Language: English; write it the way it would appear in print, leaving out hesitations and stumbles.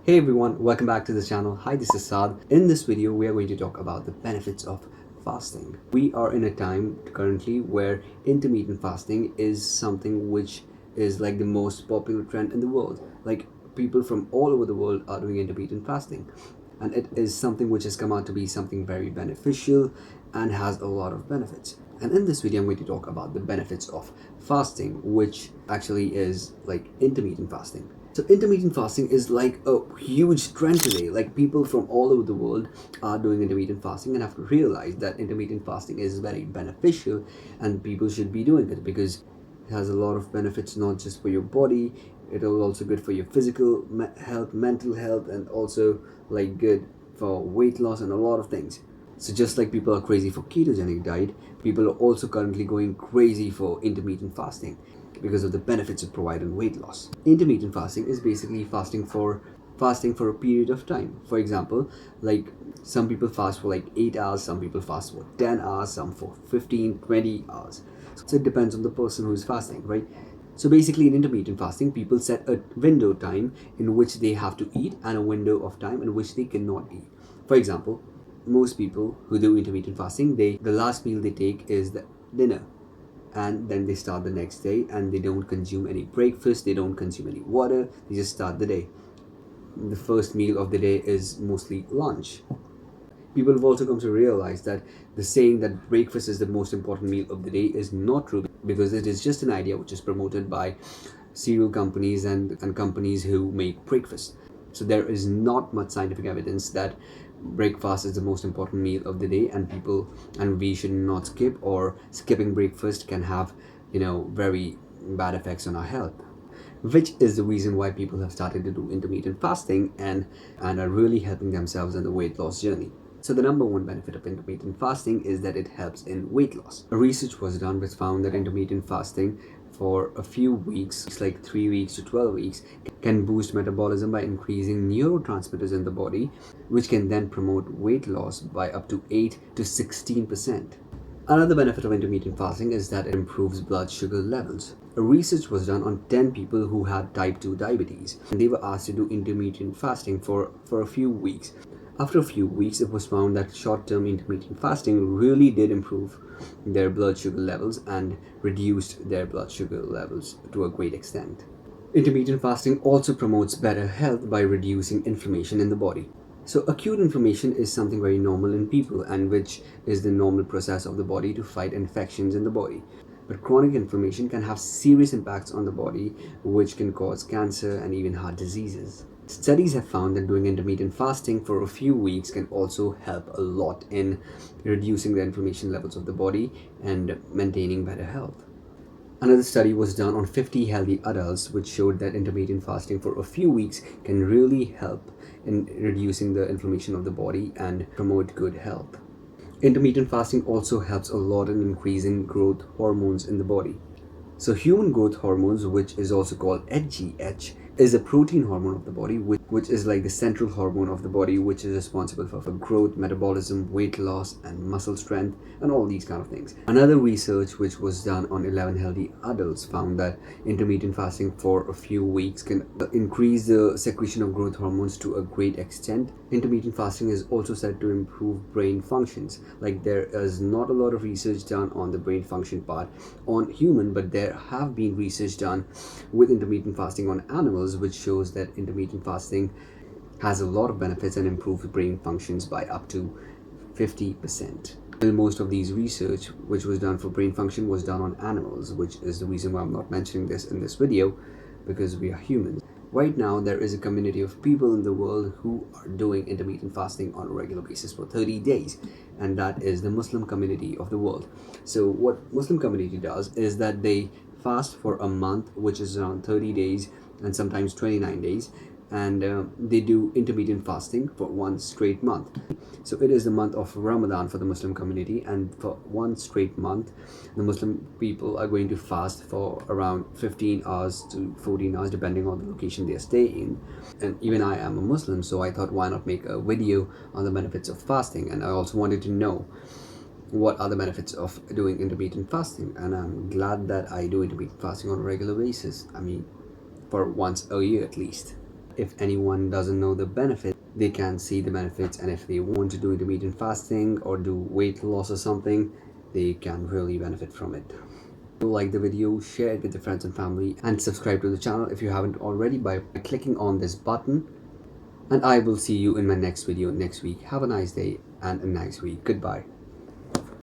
Hey everyone, welcome back to the channel. Hi, this is Saad. In this video, we are going to talk about the benefits of fasting. We are in a time currently where intermittent fasting is something which is like the most popular trend in the world. Like people from all over the world are doing intermittent fasting. And it is something which has come out to be something very beneficial and has a lot of benefits. And in this video, I'm going to talk about the benefits of fasting, which actually is like intermittent fasting. So intermittent fasting is like a huge trend today. Like people from all over the world are doing intermittent fasting and have to realize that intermittent fasting is very beneficial and people should be doing it because it has a lot of benefits, not just for your body. It will also good for your physical health, mental health, and also like good for weight loss and a lot of things. So just like people are crazy for ketogenic diet, people are also currently going crazy for intermittent fasting because of the benefits it provides in weight loss. Intermittent fasting is basically fasting for a period of time. For example, like some people fast for like 8 hours, some people fast for 10 hours, some for 15, 20 hours. So it depends on the person who is fasting, right? So basically in intermittent fasting, people set a window time in which they have to eat and a window of time in which they cannot eat. For example, most people who do intermittent fasting, the last meal they take is the dinner, and then they start the next day and they don't consume any breakfast, they don't consume any water, they just start the day. The first meal of the day is mostly lunch. People have also come to realize that the saying that breakfast is the most important meal of the day is not true, because it is just an idea which is promoted by cereal companies and companies who make breakfast. So there is not much scientific evidence that breakfast is the most important meal of the day, and we should not skip, or skipping breakfast can have very bad effects on our health, which is the reason why people have started to do intermittent fasting and are really helping themselves in the weight loss journey. So the number one benefit of intermittent fasting is that it helps in weight loss. A research was done which found that intermittent fasting for a few weeks, like 3 weeks to 12 weeks, can boost metabolism by increasing neurotransmitters in the body, which can then promote weight loss by up to 8 to 16%. Another benefit of intermittent fasting is that it improves blood sugar levels. A research was done on 10 people who had type 2 diabetes, and they were asked to do intermittent fasting for a few weeks. After a few weeks, it was found that short-term intermittent fasting really did improve their blood sugar levels and reduced their blood sugar levels to a great extent. Intermittent fasting also promotes better health by reducing inflammation in the body. So acute inflammation is something very normal in people, and which is the normal process of the body to fight infections in the body. But chronic inflammation can have serious impacts on the body, which can cause cancer and even heart diseases. Studies have found that doing intermittent fasting for a few weeks can also help a lot in reducing the inflammation levels of the body and maintaining better health. Another study was done on 50 healthy adults, which showed that intermittent fasting for a few weeks can really help in reducing the inflammation of the body and promote good health. Intermittent fasting also helps a lot in increasing growth hormones in the body. So human growth hormones, which is also called HGH, is a protein hormone of the body, which is like the central hormone of the body, which is responsible for growth, metabolism, weight loss, and muscle strength, and all these kind of things. Another research which was done on 11 healthy adults found that intermittent fasting for a few weeks can increase the secretion of growth hormones to a great extent. Intermittent fasting is also said to improve brain functions. Like there is not a lot of research done on the brain function part on human, but there have been research done with intermittent fasting on animals, which shows that intermittent fasting has a lot of benefits and improves brain functions by up to 50%. Most of these research which was done for brain function was done on animals, which is the reason why I'm not mentioning this in this video, because we are humans. Right now, there is a community of people in the world who are doing intermittent fasting on a regular basis for 30 days, and that is the Muslim community of the world. So what Muslim community does is that they fast for a month, which is around 30 days and sometimes 29 days, and they do intermittent fasting for one straight month. So it is the month of Ramadan for the Muslim community, and for one straight month, the Muslim people are going to fast for around 15 hours to 14 hours, depending on the location they stay in. And even I am a Muslim, so I thought, why not make a video on the benefits of fasting? And I also wanted to know what are the benefits of doing intermittent fasting, and I'm glad that I do intermittent fasting on a regular basis. I mean, for once a year at least. if anyone doesn't know the benefit, they can see the benefits, and if they want to do intermittent fasting or do weight loss or something, they can really benefit from it. If you like the video, share it with your friends and family, and subscribe to the channel if you haven't already by clicking on this button. And I will see you in my next video next week. Have a nice day and a nice week. Goodbye.